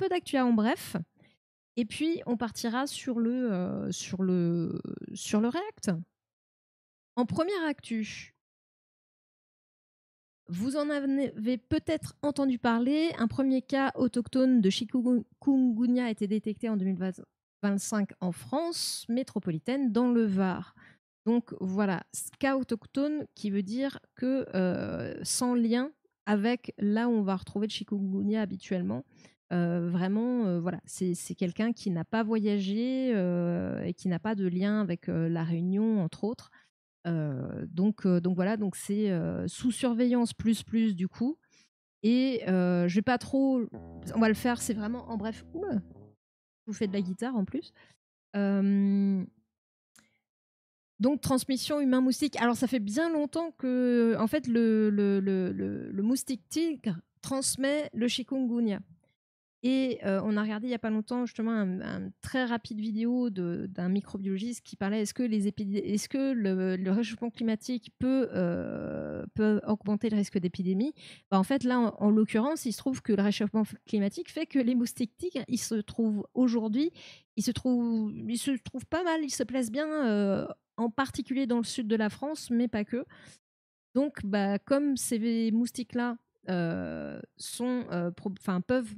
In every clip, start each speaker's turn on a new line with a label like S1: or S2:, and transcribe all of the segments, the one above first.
S1: peu d'actu en bref. Et puis, on partira sur le React. En première actu, vous en avez peut-être entendu parler. Un premier cas autochtone de chikungunya a été détecté en 2025 en France métropolitaine, dans le Var. Donc voilà, cas autochtone qui veut dire que sans lien avec là où on va retrouver le chikungunya habituellement. Vraiment, voilà, c'est quelqu'un qui n'a pas voyagé et qui n'a pas de lien avec la Réunion, entre autres. Donc voilà, donc c'est sous surveillance plus du coup. Et je vais pas trop. On va le faire, c'est vraiment en bref. Oula, je vous fais de la guitare en plus. Donc transmission humain-moustique. Alors ça fait bien longtemps que en fait le moustique tigre transmet le chikungunya. Et on a regardé il n'y a pas longtemps justement un très rapide vidéo d'un microbiologiste qui parlait est-ce que le réchauffement climatique peut augmenter le risque d'épidémie. En fait, là, en l'occurrence, il se trouve que le réchauffement climatique fait que les moustiques tigres, ils se trouvent pas mal, ils se plaisent bien, en particulier dans le sud de la France, mais pas que. Donc, comme ces moustiques-là peuvent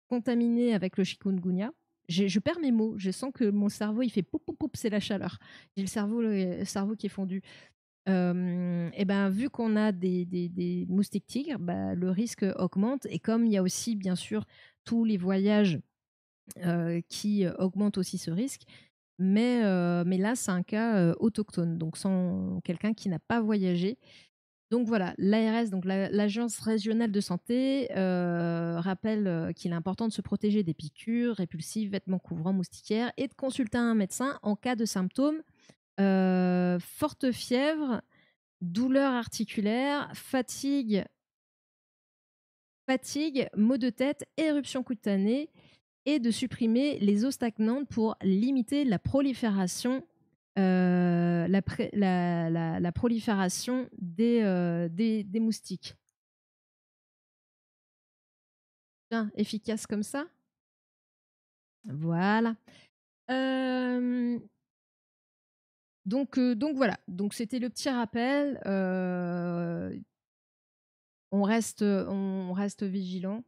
S1: contaminée avec le chikungunya. Je perds mes mots. Je sens que mon cerveau, il fait poup, poup, poup, c'est la chaleur. J'ai le cerveau qui est fondu. Et ben, vu qu'on a des moustiques tigres, le risque augmente. Et comme il y a aussi, bien sûr, tous les voyages qui augmentent aussi ce risque, mais là, c'est un cas autochtone, donc sans quelqu'un qui n'a pas voyagé. Donc voilà, l'ARS, donc l'Agence régionale de santé, rappelle qu'il est important de se protéger des piqûres, répulsives, vêtements couvrants, moustiquaires et de consulter un médecin en cas de symptômes. Forte fièvre, douleurs articulaires, fatigue, maux de tête, éruption cutanée et de supprimer les eaux stagnantes pour limiter la prolifération la prolifération des moustiques. Bien, efficace comme ça. Voilà. Donc voilà. Donc c'était le petit rappel. On reste vigilant.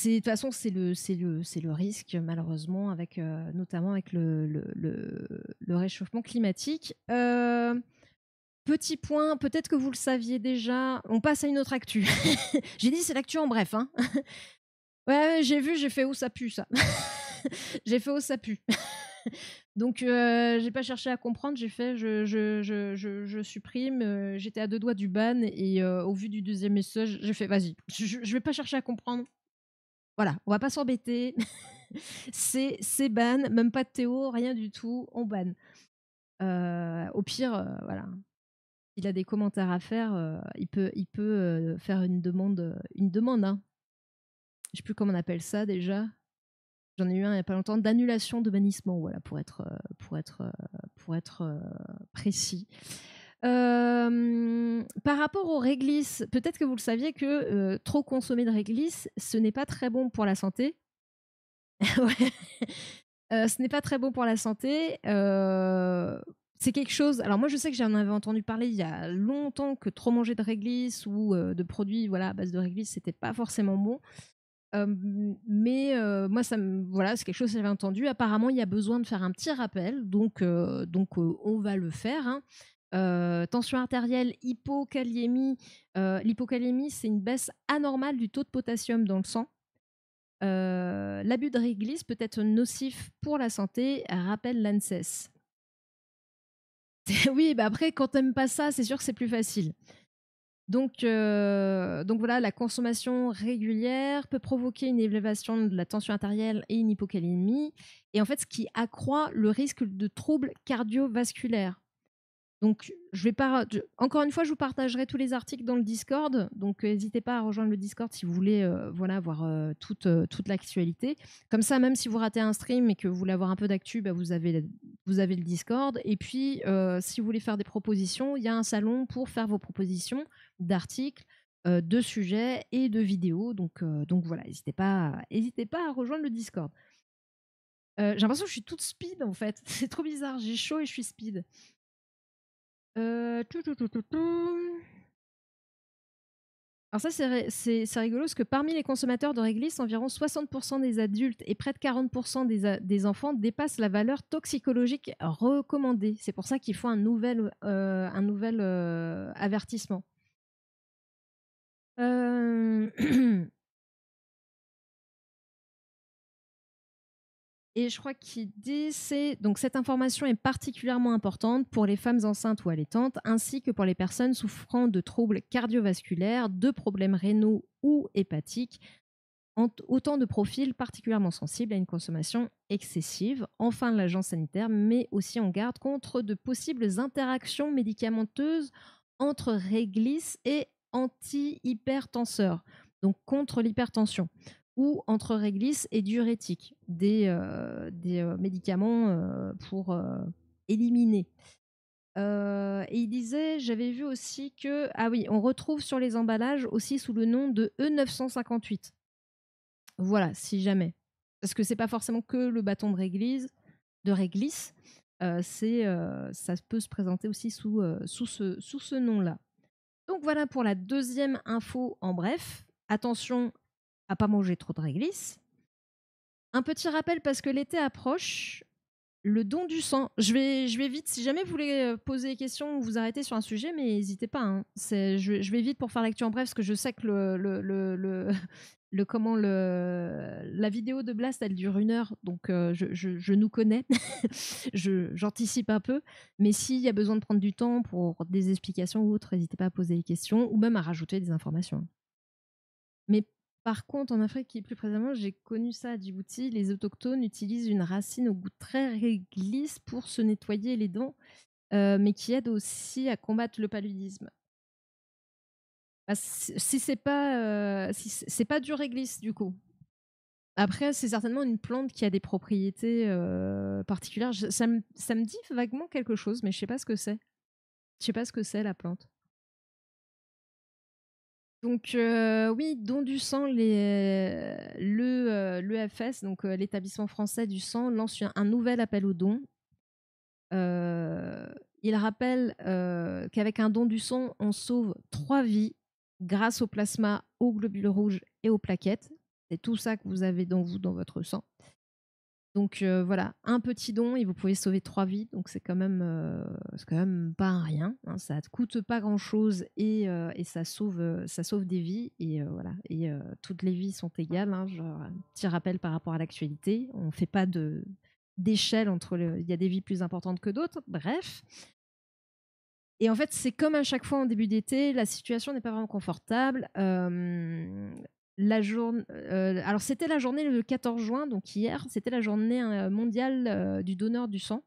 S1: De toute façon, c'est le risque, malheureusement, avec, notamment avec le réchauffement climatique. Petit point, peut-être que vous le saviez déjà. On passe à une autre actu. J'ai dit c'est l'actu en bref. Hein. Ouais, j'ai vu, j'ai fait où ça pue, ça. J'ai fait où ça pue. Donc, j'ai pas cherché à comprendre, j'ai fait je supprime. J'étais à 2 doigts du ban et au vu du deuxième message, j'ai fait vas-y, je vais pas chercher à comprendre. Voilà, on va pas s'embêter. C'est ban, même pas de Théo, rien du tout, on ban. Au pire, voilà. S'il a des commentaires à faire, il peut faire une demande, hein. Je sais plus comment on appelle ça déjà. J'en ai eu un il y a pas longtemps, d'annulation de bannissement, voilà, pour être précis. Par rapport aux réglisse, peut-être que vous le saviez que trop consommer de réglisse, ce n'est pas très bon pour la santé. Ouais. Ce n'est pas très bon pour la santé. C'est quelque chose. Alors moi, je sais que j'en avais entendu parler il y a longtemps que trop manger de réglisse ou de produits voilà à base de réglisse, c'était pas forcément bon. Mais moi, voilà, c'est quelque chose que j'avais entendu. Apparemment, il y a besoin de faire un petit rappel, donc on va le faire. Hein. Tension artérielle, hypokaliémie. L'hypokaliémie, c'est une baisse anormale du taux de potassium dans le sang. L'abus de réglisse peut être nocif pour la santé, rappelle l'ANSES. Oui, après, quand t'aimes pas ça, c'est sûr que c'est plus facile. Donc voilà, la consommation régulière peut provoquer une élévation de la tension artérielle et une hypokaliémie, et en fait, ce qui accroît le risque de troubles cardiovasculaires. Donc, encore une fois, je vous partagerai tous les articles dans le Discord. Donc, n'hésitez pas à rejoindre le Discord si vous voulez voir toute l'actualité. Comme ça, même si vous ratez un stream et que vous voulez avoir un peu d'actu, vous avez le Discord. Et puis, si vous voulez faire des propositions, il y a un salon pour faire vos propositions d'articles. de sujets et de vidéos. Donc voilà, n'hésitez pas à rejoindre le Discord. J'ai l'impression que je suis toute speed en fait. C'est trop bizarre. J'ai chaud et je suis speed. Tout, tout, tout, tout, tout. Alors ça, c'est rigolo parce que parmi les consommateurs de réglisse, environ 60% des adultes et près de 40% des enfants dépassent la valeur toxicologique recommandée. C'est pour ça qu'il faut un nouvel avertissement. Et je crois qu'il dit, donc cette information est particulièrement importante pour les femmes enceintes ou allaitantes, ainsi que pour les personnes souffrant de troubles cardiovasculaires, de problèmes rénaux ou hépatiques, autant de profils particulièrement sensibles à une consommation excessive. Enfin, l'agent sanitaire met aussi en garde contre de possibles interactions médicamenteuses entre réglisse et antihypertenseurs, donc contre l'hypertension, ou entre réglisse et diurétique, des médicaments pour éliminer. Et il disait, j'avais vu aussi que, ah oui, on retrouve sur les emballages aussi sous le nom de E958. Voilà, si jamais. Parce que c'est pas forcément que le bâton de réglisse. Ça peut se présenter aussi sous ce nom-là. Donc voilà pour la deuxième info en bref. Attention à pas manger trop de réglisse. Un petit rappel parce que l'été approche. Le don du sang. Je vais vite. Si jamais vous voulez poser des questions ou vous arrêter sur un sujet, mais n'hésitez pas. Hein. Je vais vite pour faire l'actu en bref parce que je sais que la vidéo de Blast, elle dure 1 heure, donc je nous connais. J'anticipe un peu. Mais s'il y a besoin de prendre du temps pour des explications ou autres, n'hésitez pas à poser des questions ou même à rajouter des informations. Mais par contre, en Afrique, et plus précisément, j'ai connu ça à Djibouti, les autochtones utilisent une racine au goût très réglisse pour se nettoyer les dents, mais qui aide aussi à combattre le paludisme. Bah, si c'est pas du réglisse, du coup. Après, c'est certainement une plante qui a des propriétés particulières. Ça me dit vaguement quelque chose, mais je sais pas ce que c'est. Je sais pas ce que c'est, la plante. Donc oui, don du sang, l'EFS, donc l'établissement français du sang, lance un nouvel appel aux dons. Il rappelle qu'avec un don du sang, on sauve 3 vies grâce au plasma, aux globules rouges et aux plaquettes. C'est tout ça que vous avez dans votre sang. Donc voilà, un petit don et vous pouvez sauver 3 vies, donc c'est quand même pas un rien. Hein, ça ne coûte pas grand-chose et ça sauve des vies et voilà. Et toutes les vies sont égales. Hein, genre, un petit rappel par rapport à l'actualité, on ne fait pas d'échelle entre il y a des vies plus importantes que d'autres. Bref. Et en fait, c'est comme à chaque fois en début d'été, la situation n'est pas vraiment confortable. Alors, c'était la journée le 14 juin, donc hier, c'était la journée mondiale du donneur du sang.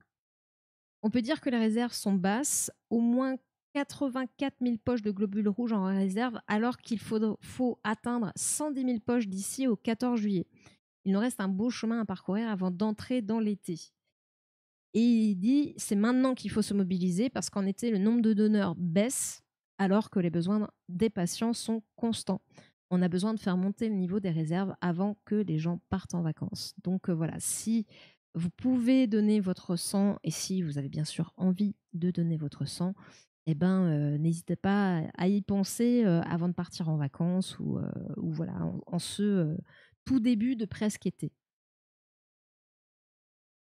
S1: On peut dire que les réserves sont basses, au moins 84 000 poches de globules rouges en réserve, alors qu'il faut atteindre 110 000 poches d'ici au 14 juillet. Il nous reste un beau chemin à parcourir avant d'entrer dans l'été. Et il dit, c'est maintenant qu'il faut se mobiliser parce qu'en été, le nombre de donneurs baisse alors que les besoins des patients sont constants. On a besoin de faire monter le niveau des réserves avant que les gens partent en vacances. Donc voilà, si vous pouvez donner votre sang et si vous avez bien sûr envie de donner votre sang, eh ben, n'hésitez pas à y penser avant de partir en vacances ou voilà, en ce tout début de presque été.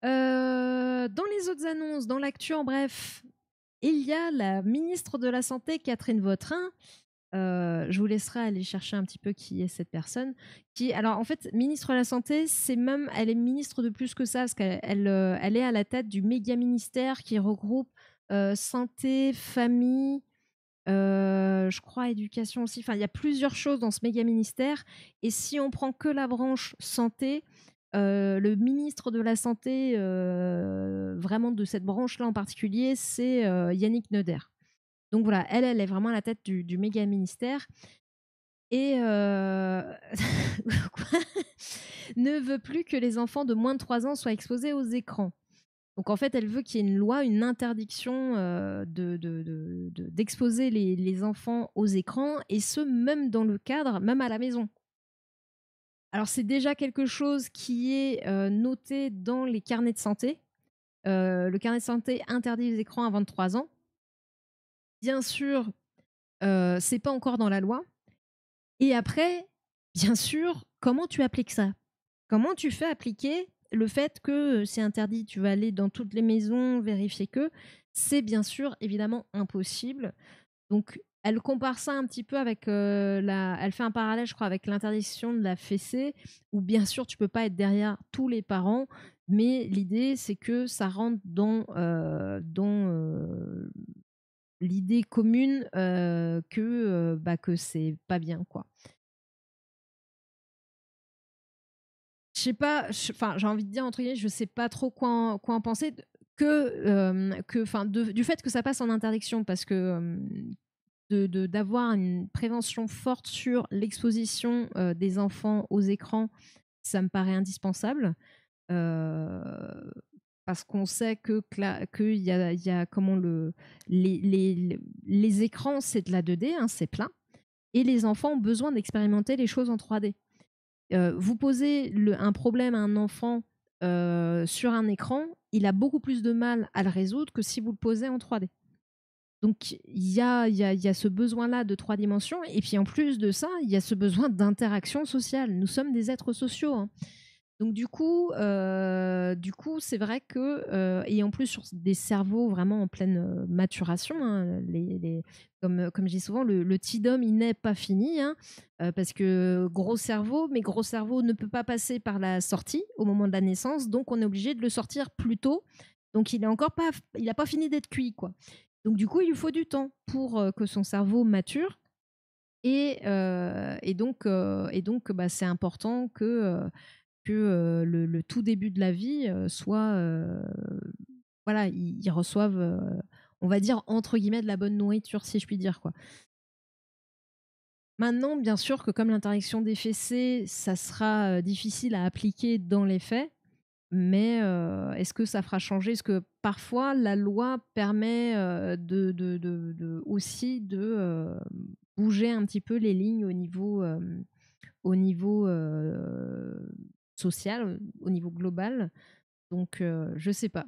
S1: Dans les autres annonces, dans l'actu en bref, il y a la ministre de la Santé, Catherine Vautrin. Je vous laisserai aller chercher un petit peu qui est cette personne. Alors en fait, ministre de la Santé, elle est ministre de plus que ça, parce qu'elle est à la tête du méga ministère qui regroupe santé, famille, je crois éducation aussi. Enfin, il y a plusieurs choses dans ce méga ministère. Et si on prend que la branche santé, le ministre de la Santé, vraiment de cette branche-là en particulier, c'est Yannick Neuder. Donc voilà, elle est vraiment à la tête du méga ministère. Et ne veut plus que les enfants de moins de 3 ans soient exposés aux écrans. Donc en fait, elle veut qu'il y ait une loi, une interdiction d'exposer les enfants aux écrans, et ce, même dans le cadre, même à la maison. Alors c'est déjà quelque chose qui est noté dans les carnets de santé. Le carnet de santé interdit les écrans à 23 ans. Bien sûr, c'est pas encore dans la loi. Et après, bien sûr, comment tu appliques ça? Comment tu fais appliquer le fait que c'est interdit? Tu vas aller dans toutes les maisons, vérifier que c'est bien sûr évidemment impossible. Donc, elle compare ça un petit peu avec elle fait un parallèle, je crois, avec l'interdiction de la fessée, où bien sûr tu peux pas être derrière tous les parents, mais l'idée c'est que ça rentre dans l'idée commune que c'est pas bien, quoi. Je sais pas, enfin, j'ai envie de dire, entre guillemets, je sais pas trop quoi en penser, du fait que ça passe en interdiction, parce que d'avoir une prévention forte sur l'exposition des enfants aux écrans, ça me paraît indispensable. Euh, Parce qu'on sait que y a comment les écrans, c'est de la 2D, hein, c'est plein, et les enfants ont besoin d'expérimenter les choses en 3D. Vous posez un problème à un enfant sur un écran, il a beaucoup plus de mal à le résoudre que si vous le posez en 3D. Donc, il y a ce besoin-là de 3 dimensions. Et puis, en plus de ça, il y a ce besoin d'interaction sociale. Nous sommes des êtres sociaux, hein. Donc, du coup, c'est vrai que, et en plus, sur des cerveaux vraiment en pleine maturation, hein, comme je dis souvent, le T-DOM, il n'est pas fini, hein, parce que gros cerveau, mais gros cerveau ne peut pas passer par la sortie au moment de la naissance. Donc, on est obligé de le sortir plus tôt. Donc, il n'a pas fini d'être cuit, quoi. Donc du coup, il lui faut du temps pour que son cerveau mature. Et donc, bah, c'est important que le tout début de la vie soit, voilà, ils reçoivent, on va dire, entre guillemets, de la bonne nourriture, si je puis dire, quoi. Maintenant, bien sûr que comme l'interdiction des fessées, ça sera difficile à appliquer dans les faits. Mais est-ce que ça fera changer? Est-ce que parfois la loi permet aussi de bouger un petit peu les lignes au niveau social, au niveau global? Donc je sais pas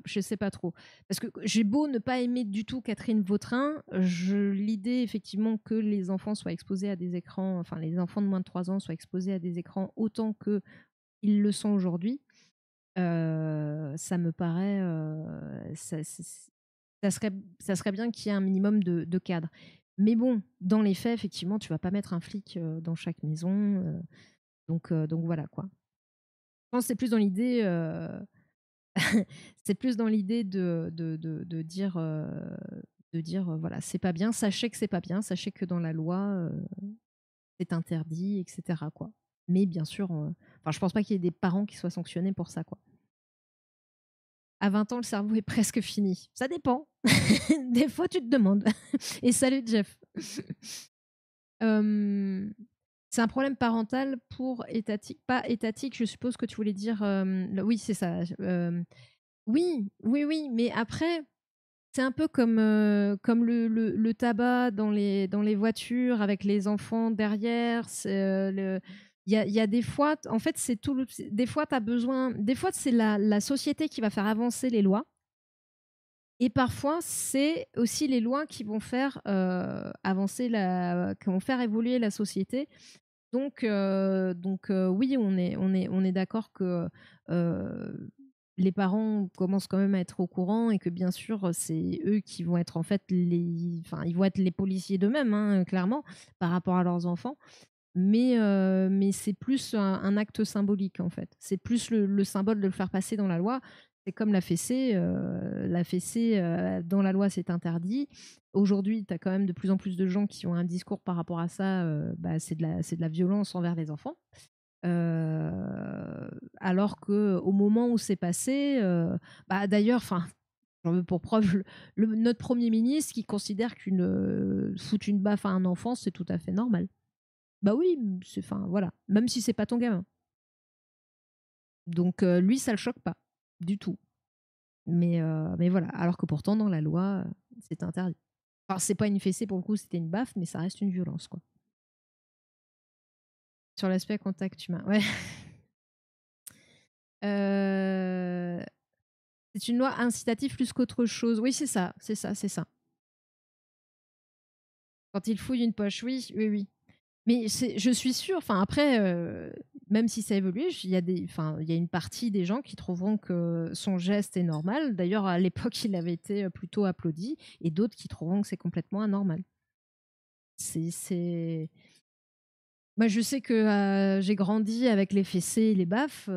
S1: trop. Parce que j'ai beau ne pas aimer du tout Catherine Vautrin, l'idée effectivement que les enfants soient exposés à des écrans, enfin les enfants de moins de 3 ans soient exposés à des écrans autant qu'ils le sont aujourd'hui, ça me paraît, ça serait bien qu'il y ait un minimum de cadre. Mais bon, dans les faits, effectivement, tu vas pas mettre un flic dans chaque maison, donc voilà, quoi. Je pense que c'est plus dans l'idée, c'est plus dans l'idée de dire, voilà, c'est pas bien, sachez que c'est pas bien, sachez que dans la loi, c'est interdit, et cetera, quoi. Mais bien sûr, enfin, je pense pas qu'il y ait des parents qui soient sanctionnés pour ça, quoi. À 20 ans, le cerveau est presque fini. Ça dépend. Des fois, tu te demandes. Et salut, Jeff. Euh, c'est un problème parental pour étatique. Pas étatique, je suppose que tu voulais dire. Oui, c'est ça. Oui, oui, oui. Mais après, c'est un peu comme le tabac dans les voitures avec les enfants derrière. Il y a des fois, en fait, c'est tout. Des fois, tu as besoin. Des fois, c'est la société qui va faire avancer les lois. Et parfois, c'est aussi les lois qui vont faire qui vont faire évoluer la société. Donc, oui, on est d'accord que euh, les parents commencent quand même à être au courant, et que bien sûr, c'est eux qui vont être en fait enfin, ils vont être les policiers d'eux-mêmes, hein, clairement, par rapport à leurs enfants. Mais c'est plus un acte symbolique, en fait. C'est plus le symbole de le faire passer dans la loi. C'est comme la fessée. La fessée, dans la loi, c'est interdit. Aujourd'hui, tu as quand même de plus en plus de gens qui ont un discours par rapport à ça. Bah, c'est de la violence envers les enfants. Alors qu'au moment où c'est passé, bah, d'ailleurs, enfin, j'en veux pour preuve notre Premier ministre qui considère foutre une baffe à un enfant, c'est tout à fait normal. Bah oui, enfin voilà, même si c'est pas ton gamin. Donc lui, ça le choque pas du tout. Mais voilà, alors que pourtant, dans la loi, c'est interdit. Enfin, c'est pas une fessée pour le coup, c'était une baffe, mais ça reste une violence, quoi. Sur l'aspect contact humain, ouais. Euh, C'est une loi incitative plus qu'autre chose. Oui, c'est ça, c'est ça, c'est ça. Quand il fouille une poche, oui, oui, oui. Mais je suis sûre, enfin après, même si ça évolue, il y a une partie des gens qui trouveront que son geste est normal. D'ailleurs, à l'époque, il avait été plutôt applaudi, et d'autres qui trouveront que c'est complètement anormal. C'est... Moi, je sais que j'ai grandi avec les fessées et les baffes.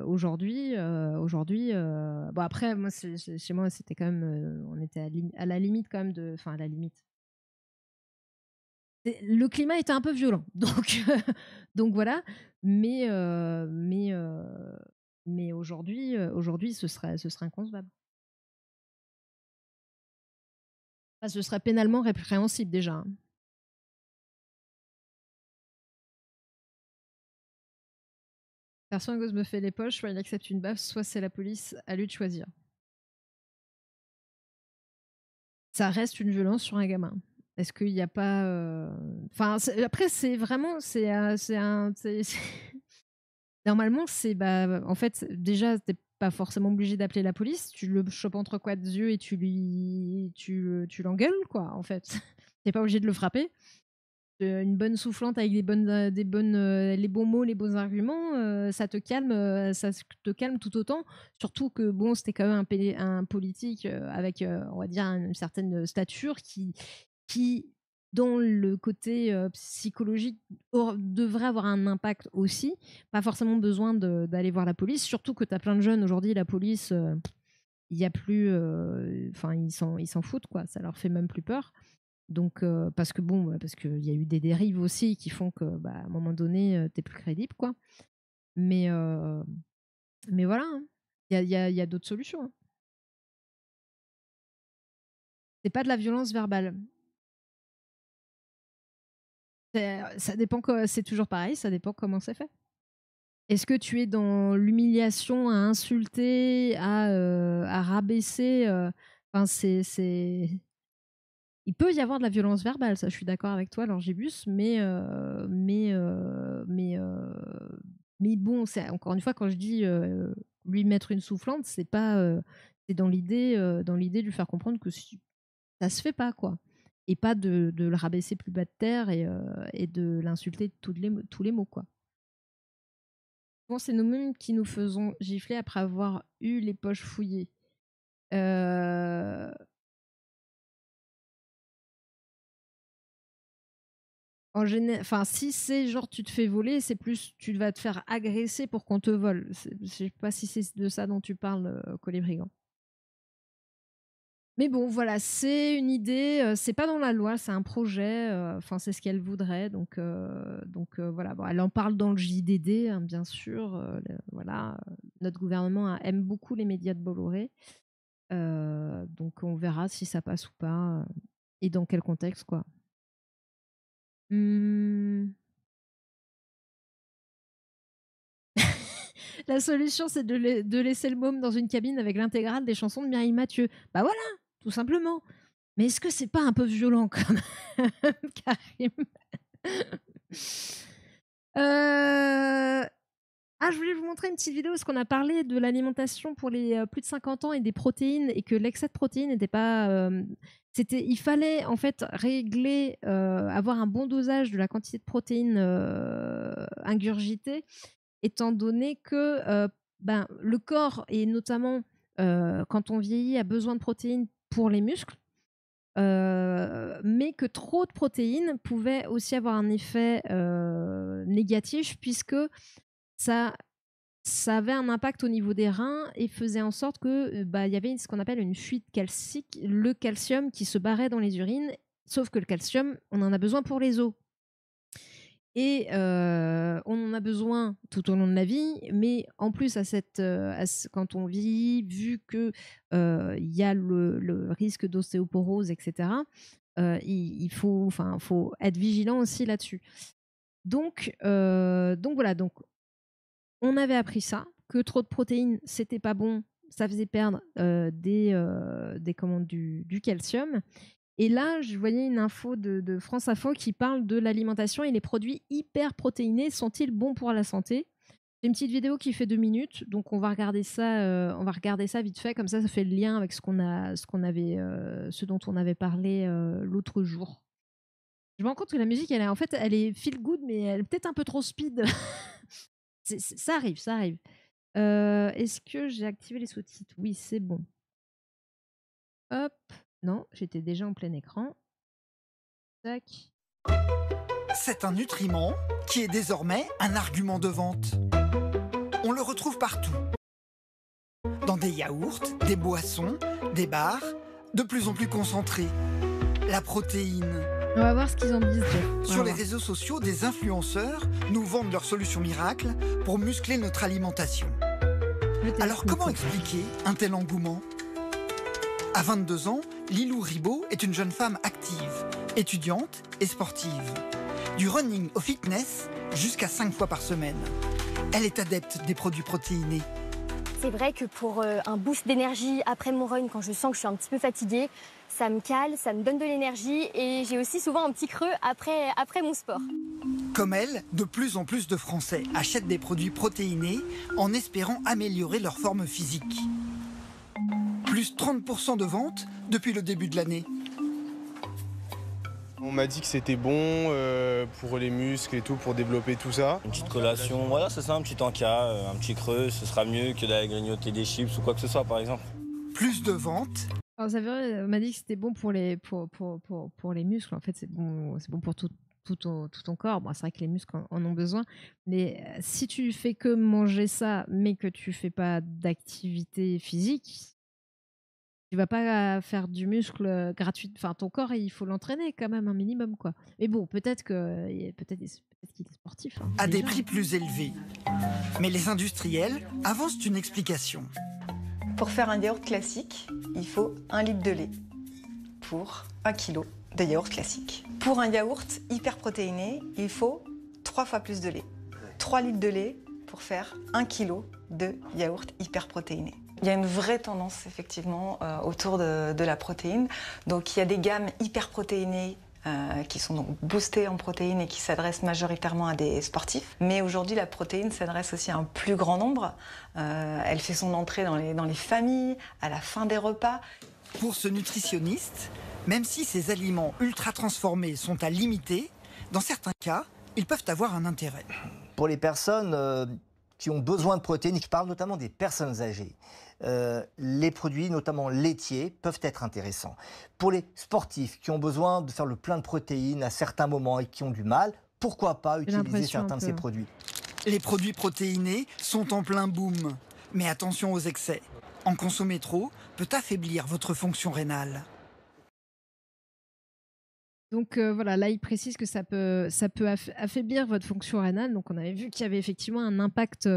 S1: Aujourd'hui, bon après, moi, chez moi, c'était quand même, on était à la limite quand même enfin à la limite. Le climat était un peu violent, donc voilà. Mais aujourd'hui, ce serait inconcevable. Enfin, ce serait pénalement répréhensible déjà, hein. Personne n'ose me fait les poches, soit il accepte une baffe, soit c'est la police, à lui de choisir. Ça reste une violence sur un gamin. Est-ce qu'il n'y a pas. Enfin, après, c'est vraiment. Normalement, c'est. Bah, en fait, déjà, t'es pas forcément obligé d'appeler la police. Tu le chopes entre quoi de yeux et tu l'engueules, quoi, en fait. T'es pas obligé de le frapper. Une bonne soufflante avec les bons mots, les bons arguments, ça te calme tout autant. Surtout que bon, c'était quand même un politique avec, on va dire, une certaine stature qui dans le côté psychologique, devrait avoir un impact aussi. Pas forcément besoin d'aller voir la police, surtout que tu as plein de jeunes aujourd'hui, la police, il y a plus. Enfin, ils s'en foutent, quoi. Ça leur fait même plus peur. Donc, parce qu'il y a eu des dérives aussi qui font que, bah, à un moment donné, t'es plus crédible, quoi. Mais, euh, mais voilà, hein. Il y a d'autres solutions, hein. C'est pas de la violence verbale. Ça dépend, c'est toujours pareil, ça dépend comment c'est fait. Est-ce que tu es dans l'humiliation, à insulter, à rabaisser enfin, il peut y avoir de la violence verbale, ça, je suis d'accord avec toi, Longibus, mais bon, c'est encore une fois quand je dis lui mettre une soufflante, c'est pas, c'est dans l'idée de lui faire comprendre que ça se fait pas, quoi, et pas de le rabaisser plus bas de terre et de l'insulter de tous les mots, quoi. Bon, c'est nous-mêmes qui nous faisons gifler après avoir eu les poches fouillées. Euh, Enfin, si c'est genre tu te fais voler, c'est plus tu vas te faire agresser pour qu'on te vole. Je sais pas si c'est de ça dont tu parles, Colibri. Mais bon, voilà, c'est une idée, c'est pas dans la loi, c'est un projet, enfin, c'est ce qu'elle voudrait. Donc, voilà, bon, elle en parle dans le JDD, hein, bien sûr. Voilà, notre gouvernement aime beaucoup les médias de Bolloré. Donc, on verra si ça passe ou pas, et dans quel contexte, quoi. Hmm. La solution, c'est de laisser le môme dans une cabine avec l'intégrale des chansons de Mireille Mathieu. Bah voilà, tout simplement. Mais est-ce que c'est pas un peu violent quand même, Karim? Euh, Ah, je voulais vous montrer une petite vidéo parce qu'on a parlé de l'alimentation pour les plus de 50 ans et des protéines, et que l'excès de protéines n'était pas. Il fallait en fait régler, avoir un bon dosage de la quantité de protéines ingurgitées, étant donné que ben, le corps, et notamment quand on vieillit, a besoin de protéines pour les muscles, mais que trop de protéines pouvait aussi avoir un effet négatif, puisque ça, ça avait un impact au niveau des reins et faisait en sorte que bah, y avait ce qu'on appelle une fuite calcique, le calcium qui se barrait dans les urines, sauf que le calcium, on en a besoin pour les os. Et on en a besoin tout au long de la vie, mais en plus, quand on vieillit, vu qu'il y a le risque d'ostéoporose, etc., faut être vigilant aussi là-dessus. Donc voilà, donc on avait appris ça, que trop de protéines, c'était pas bon ça faisait perdre du calcium. Et là, je voyais une info de France Info qui parle de l'alimentation et les produits hyper protéinés sont-ils bons pour la santé? C'est une petite vidéo qui fait 2 minutes, donc on va regarder ça vite fait, comme ça fait le lien avec ce dont on avait parlé l'autre jour. Je me rends compte que la musique, elle est feel good, mais elle est peut-être un peu trop speed. Ça arrive, ça arrive. Est-ce que j'ai activé les sous-titres? Oui, c'est bon. Hop. Non, j'étais déjà en plein écran. Tac.
S2: C'est un nutriment qui est désormais un argument de vente. On le retrouve partout. Dans des yaourts, des boissons, des bars, de plus en plus concentrés. La protéine.
S1: On va voir ce qu'ils en disent, Jeff.
S2: Sur les réseaux sociaux, des influenceurs nous vendent leurs solutions miracles pour muscler notre alimentation. Alors comment expliquer un tel engouement? À 22 ans, Lilou Ribot est une jeune femme active, étudiante et sportive. Du running au fitness jusqu'à 5 fois par semaine. Elle est adepte des produits protéinés.
S3: C'est vrai que pour un boost d'énergie après mon run, quand je sens que je suis un petit peu fatiguée, ça me cale, ça me donne de l'énergie et j'ai aussi souvent un petit creux après mon sport.
S2: Comme elle, de plus en plus de Français achètent des produits protéinés en espérant améliorer leur forme physique. Plus 30% de ventes depuis le début de l'année.
S4: On m'a dit que c'était bon pour les muscles et tout, pour développer tout ça.
S5: Une petite collation, voilà, c'est ça, un petit encas, un petit creux, ce sera mieux que d'aller grignoter des chips ou quoi que ce soit, par exemple.
S2: Plus de ventes.
S1: Alors, ça veut dire, on m'a dit que c'était bon pour les muscles. En fait, c'est bon pour tout ton corps. Bon, c'est vrai que les muscles en ont besoin. Mais si tu fais que manger ça, mais que tu fais pas d'activité physique, tu vas pas faire du muscle gratuit. Enfin, ton corps, il faut l'entraîner quand même un minimum, quoi. Mais bon, peut-être qu'il est sportif. Hein,
S2: à
S1: déjà.
S2: des prix plus élevés. Mais les industriels avancent une explication.
S6: Pour faire un yaourt classique, il faut 1 litre de lait pour 1 kg de yaourt classique. Pour un yaourt hyper protéiné, il faut 3 fois plus de lait. 3 litres de lait pour faire 1 kg de yaourt hyper protéiné. Il y a une vraie tendance effectivement autour de la protéine. Donc il y a des gammes hyper protéinées qui sont donc boostées en protéines et qui s'adressent majoritairement à des sportifs. Mais aujourd'hui, la protéine s'adresse aussi à un plus grand nombre. Elle fait son entrée dans les familles, à la fin des repas.
S2: Pour ce nutritionniste, même si ces aliments ultra transformés sont à limiter, dans certains cas, ils peuvent avoir un intérêt.
S7: Pour les personnes qui ont besoin de protéines, je parle notamment des personnes âgées, les produits, notamment laitiers, peuvent être intéressants. Pour les sportifs qui ont besoin de faire le plein de protéines à certains moments et qui ont du mal, pourquoi pas utiliser certains de ces produits?
S2: Les produits protéinés sont en plein boom. Mais attention aux excès. En consommer trop peut affaiblir votre fonction rénale.
S1: Donc voilà, là il précise que ça peut affaiblir votre fonction rénale. Donc on avait vu qu'il y avait effectivement un impact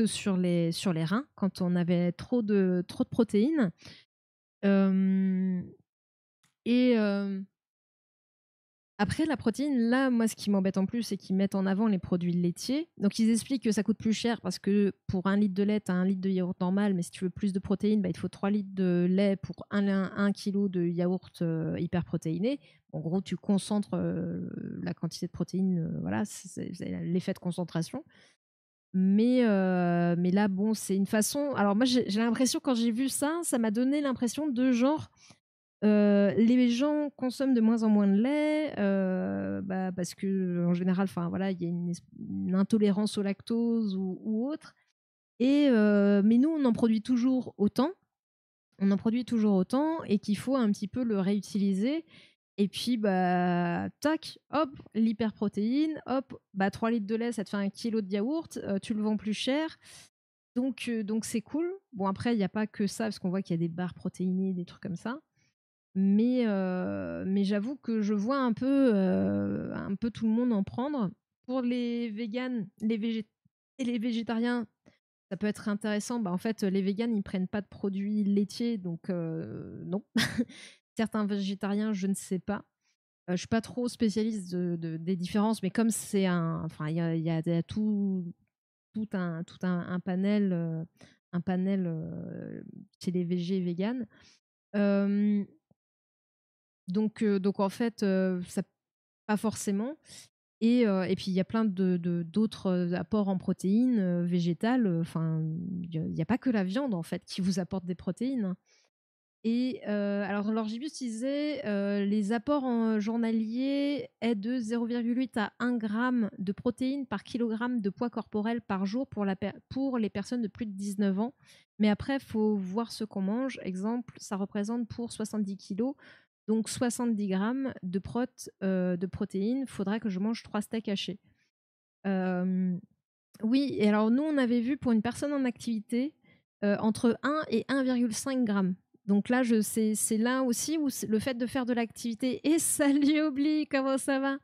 S1: sur les reins quand on avait trop de protéines. Après la protéine, là moi ce qui m'embête en plus, c'est qu'ils mettent en avant les produits laitiers. Donc ils expliquent que ça coûte plus cher parce que pour 1 litre de lait, tu as 1 litre de yaourt normal, mais si tu veux plus de protéines, il te faut 3 litres de lait pour 1 kg de yaourt hyper protéiné. En gros, tu concentres la quantité de protéines, voilà, c'est l'effet de concentration. Mais là, bon, c'est une façon... Alors moi, j'ai l'impression, quand j'ai vu ça, ça m'a donné l'impression de genre... les gens consomment de moins en moins de lait parce que en général, voilà, il y a une intolérance au lactose ou autre. Mais nous, on en produit toujours autant. Et qu'il faut un petit peu le réutiliser. Et puis, tac, hop, l'hyperprotéine, hop, 3 litres de lait, ça te fait 1 kilo de yaourt, tu le vends plus cher. Donc c'est cool. Bon, après, il n'y a pas que ça, parce qu'on voit qu'il y a des barres protéinées, des trucs comme ça. Mais j'avoue que je vois un peu tout le monde en prendre. Pour les véganes et les végétariens, ça peut être intéressant. En fait, les véganes, ils prennent pas de produits laitiers, donc non. Certains végétariens, je ne sais pas. Je suis pas trop spécialiste des différences, mais comme c'est il y a tout un panel un panel chez les VG et véganes. Euh, donc en fait, ça, pas forcément. Et puis il y a plein d'autres apports en protéines végétales. Enfin, il n'y a pas que la viande en fait qui vous apporte des protéines. Et alors j'ai vu utiliser les apports journaliers est de 0,8 à 1 gramme de protéines par kilogramme de poids corporel par jour pour les personnes de plus de 19 ans. Mais après, il faut voir ce qu'on mange. Exemple, ça représente pour 70 kilos, donc 70 grammes de protéines. Il faudrait que je mange 3 steaks hachés. Oui, et alors nous, on avait vu pour une personne en activité entre 1 et 1,5 grammes. Donc là, c'est là aussi où le fait de faire de l'activité, et ça lui oublie, comment ça va,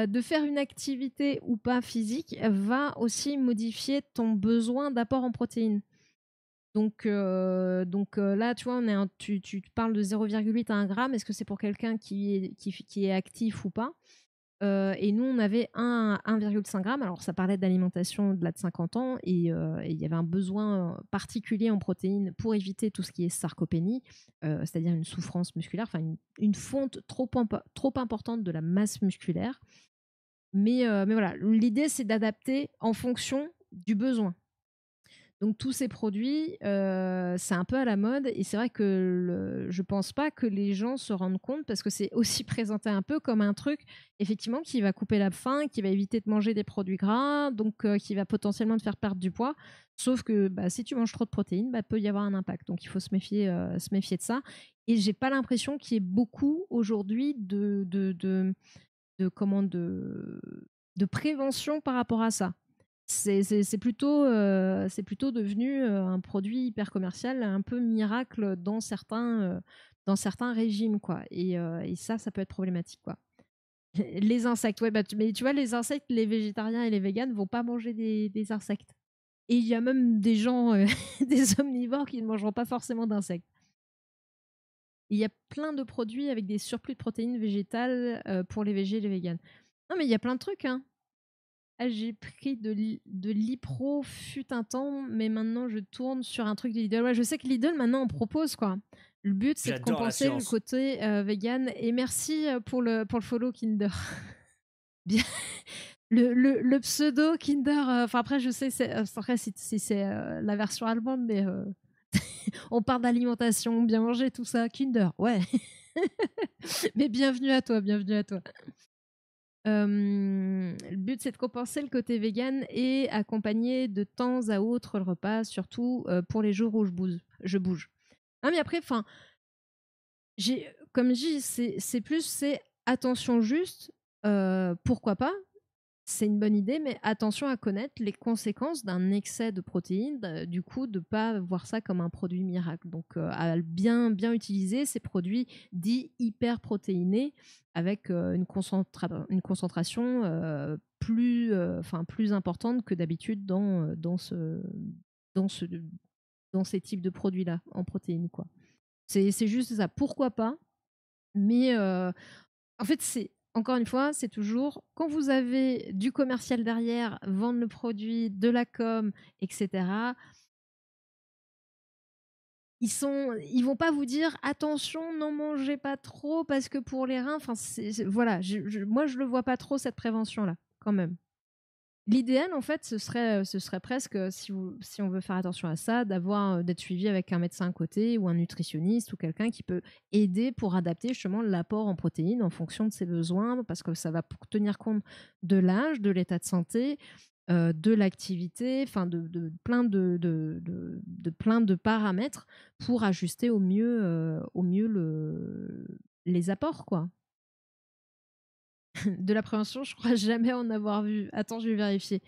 S1: de faire une activité ou pas physique, va aussi modifier ton besoin d'apport en protéines. Donc là, tu vois, tu parles de 0,8 à 1 gramme. Est-ce que c'est pour quelqu'un qui est actif ou pas? Et nous, on avait 1,5 g. Alors, ça parlait d'alimentation de 50 ans et il y avait un besoin particulier en protéines pour éviter tout ce qui est sarcopénie, c'est-à-dire une souffrance musculaire, enfin une fonte trop importante de la masse musculaire. Mais voilà, l'idée, c'est d'adapter en fonction du besoin. Donc tous ces produits, c'est un peu à la mode et c'est vrai que je pense pas que les gens se rendent compte parce que c'est aussi présenté un peu comme un truc effectivement qui va couper la faim, qui va éviter de manger des produits gras, donc qui va potentiellement te faire perdre du poids. Sauf que si tu manges trop de protéines, peut y avoir un impact. Donc il faut se méfier de ça. Et j'ai pas l'impression qu'il y ait beaucoup aujourd'hui de prévention par rapport à ça. C'est plutôt devenu un produit hyper commercial, un peu miracle dans certains régimes, quoi. Et ça peut être problématique, quoi. Les insectes, ouais, mais tu vois, les insectes, les végétariens et les véganes vont pas manger des insectes. Et il y a même des gens, des omnivores qui ne mangeront pas forcément d'insectes. Il y a plein de produits avec des surplus de protéines végétales pour les végés et les véganes. Non, mais il y a plein de trucs, hein. Ah, j'ai pris de l'Ipro fut un temps, mais maintenant je tourne sur un truc de Lidl. Ouais, je sais que Lidl maintenant on propose quoi. Le but c'est de compenser le côté vegan. Et merci pour le follow Kinder. Bien. Le pseudo Kinder. Enfin après je sais si c'est la version allemande, mais on parle d'alimentation, bien manger, tout ça. Kinder, ouais. Mais bienvenue à toi, bienvenue à toi. Le but, c'est de compenser le côté vegan et accompagner de temps à autre le repas, surtout pour les jours où je bouge. Ah, mais après, comme je dis, c'est attention juste, pourquoi pas, c'est une bonne idée, mais attention à connaître les conséquences d'un excès de protéines, du coup, de ne pas voir ça comme un produit miracle. Donc, à bien utiliser ces produits dits hyper protéinés avec une concentration plus importante que d'habitude dans ces types de produits-là en protéines, quoi. C'est juste ça. Pourquoi pas? Mais en fait, encore une fois, c'est toujours quand vous avez du commercial derrière, vendre le produit, de la com, etc. Ils vont pas vous dire attention, n'en mangez pas trop parce que pour les reins, enfin voilà, moi je le vois pas trop cette prévention là, quand même. L'idéal, en fait, ce serait presque, si on veut faire attention à ça, d'être suivi avec un médecin à côté ou un nutritionniste ou quelqu'un qui peut aider pour adapter justement l'apport en protéines en fonction de ses besoins, parce que ça va tenir compte de l'âge, de l'état de santé, de l'activité, enfin de plein de paramètres pour ajuster au mieux les apports, quoi. De la prévention, je crois jamais en avoir vu. Attends, je vais vérifier.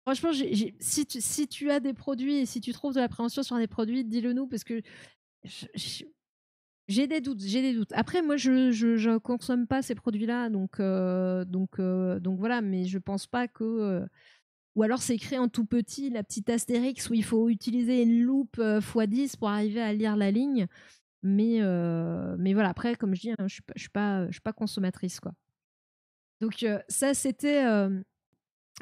S1: Franchement, si tu as des produits et si tu trouves de la prévention sur des produits, dis-le nous parce que j'ai des doutes. Après, moi, je consomme pas ces produits-là, donc voilà. Mais je pense pas que. Ou alors c'est écrit en tout petit, la petite astérix où il faut utiliser une loupe x10 pour arriver à lire la ligne. Mais voilà. Après, comme je dis, hein, je suis pas consommatrice, quoi. Donc ça, c'était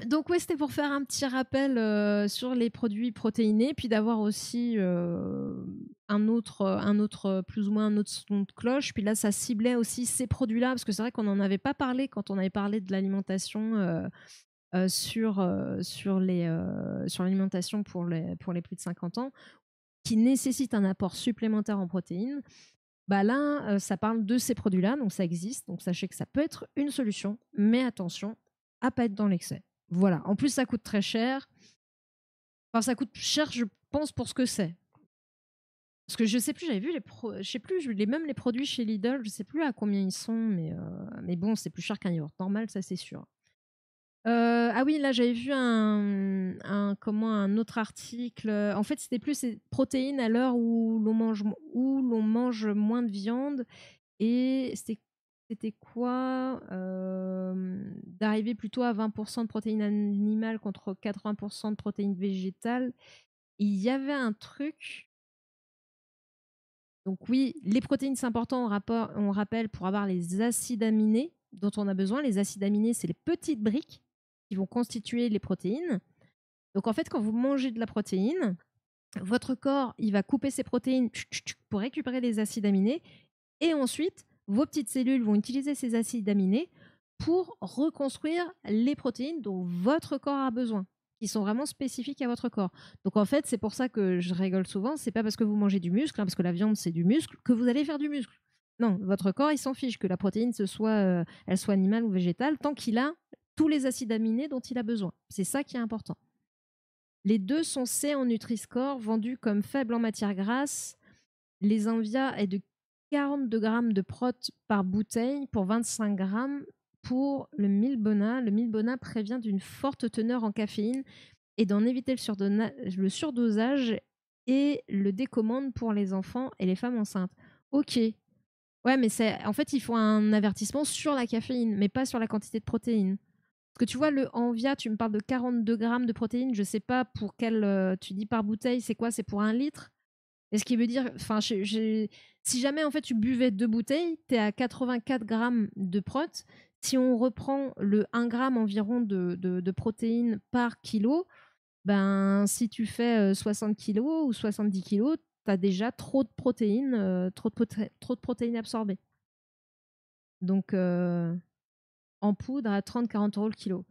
S1: Donc ouais, c'était pour faire un petit rappel sur les produits protéinés, puis d'avoir aussi un autre plus ou moins un autre son de cloche. Puis là, ça ciblait aussi ces produits-là, parce que c'est vrai qu'on n'en avait pas parlé quand on avait parlé de l'alimentation sur l'alimentation pour les plus de 50 ans, qui nécessite un apport supplémentaire en protéines. Bah là, ça parle de ces produits-là, donc ça existe. Donc sachez que ça peut être une solution, mais attention à pas être dans l'excès. Voilà. En plus, ça coûte très cher. Enfin, ça coûte cher, je pense, pour ce que c'est. Parce que je sais plus, j'avais vu je sais plus, même les produits chez Lidl, je sais plus à combien ils sont, mais bon, c'est plus cher qu'un yaourt normal, ça c'est sûr. Ah oui, là j'avais vu un autre article. En fait, c'était plus ces protéines à l'heure où l'on mange moins de viande. Et c'était quoi d'arriver plutôt à 20% de protéines animales contre 80% de protéines végétales. Il y avait un truc. Donc oui, les protéines, c'est important, on rappelle, pour avoir les acides aminés dont on a besoin. Les acides aminés, c'est les petites briques qui vont constituer les protéines. Donc en fait, quand vous mangez de la protéine, votre corps, il va couper ces protéines pour récupérer les acides aminés. Et ensuite, vos petites cellules vont utiliser ces acides aminés pour reconstruire les protéines dont votre corps a besoin, qui sont vraiment spécifiques à votre corps. Donc en fait, c'est pour ça que je rigole souvent, c'est pas parce que vous mangez du muscle, parce que la viande c'est du muscle, que vous allez faire du muscle. Non, votre corps, il s'en fiche que la protéine, elle soit animale ou végétale, tant qu'il a tous les acides aminés dont il a besoin. C'est ça qui est important. Les deux sont C en Nutri-Score, vendus comme faibles en matière grasse. Les Envia est de 42 grammes de prot par bouteille pour 25 grammes pour le Milbona. Le Milbona prévient d'une forte teneur en caféine et d'en éviter le surdosage et le décommande pour les enfants et les femmes enceintes. Ok. Ouais, mais en fait, il faut un avertissement sur la caféine, mais pas sur la quantité de protéines. Parce que tu vois, le Envia, tu me parles de 42 grammes de protéines. Je sais pas pour quel. Tu dis par bouteille, c'est quoi? C'est pour 1 litre? Et ce qui veut dire, enfin, si jamais en fait tu buvais 2 bouteilles, tu es à 84 grammes de prot. Si on reprend le 1 gramme environ de protéines par kilo, ben, si tu fais 60 kilos ou 70 kilos, tu as déjà trop de protéines, trop de protéines absorbées. Donc, en poudre à 30-40 € le kilo.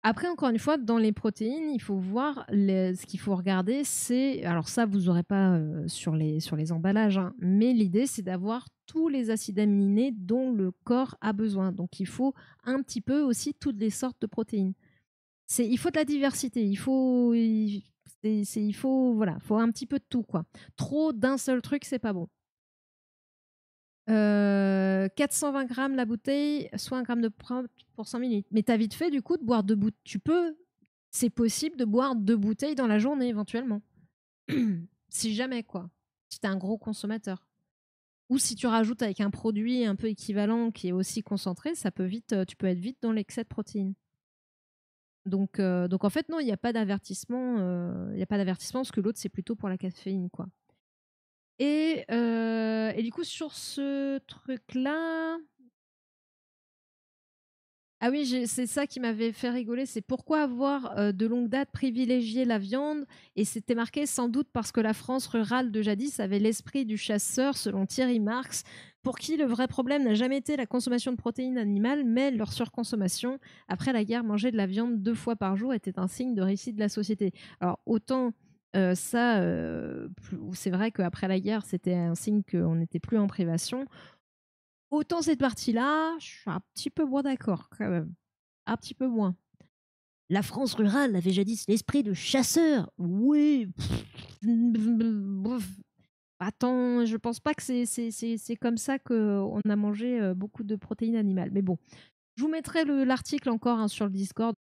S1: Après, encore une fois, dans les protéines, il faut voir, ce qu'il faut regarder, c'est... Alors ça, vous n'aurez pas sur les emballages, hein, mais l'idée, c'est d'avoir tous les acides aminés dont le corps a besoin. Donc, il faut un petit peu aussi toutes les sortes de protéines. Il faut de la diversité, il faut un petit peu de tout, quoi. Trop d'un seul truc, c'est pas bon. 420 grammes la bouteille, soit 1 gramme de prot pour 100 ml. Mais t'as vite fait du coup de boire 2 bouteilles. C'est possible de boire 2 bouteilles dans la journée éventuellement. Si jamais, quoi. Si t'es un gros consommateur. Ou si tu rajoutes avec un produit un peu équivalent qui est aussi concentré, tu peux être vite dans l'excès de protéines. Donc en fait, non, il n'y a pas d'avertissement. Il n'y a pas d'avertissement parce que l'autre, c'est plutôt pour la caféine, quoi. Et du coup, sur ce truc-là... Ah oui, c'est ça qui m'avait fait rigoler, c'est pourquoi avoir de longue date privilégié la viande, et c'était marqué sans doute parce que la France rurale de jadis avait l'esprit du chasseur, selon Thierry Marx, pour qui le vrai problème n'a jamais été la consommation de protéines animales, mais leur surconsommation. Après la guerre, manger de la viande 2 fois par jour était un signe de réussite de la société. Alors autant... c'est vrai qu'après la guerre, c'était un signe qu'on n'était plus en privation. Autant cette partie-là, je suis un petit peu moins d'accord, quand même. Un petit peu moins. La France rurale avait jadis l'esprit de chasseur. Oui. Attends, je pense pas que c'est comme ça qu'on a mangé beaucoup de protéines animales. Mais bon, je vous mettrai l'article encore sur le Discord.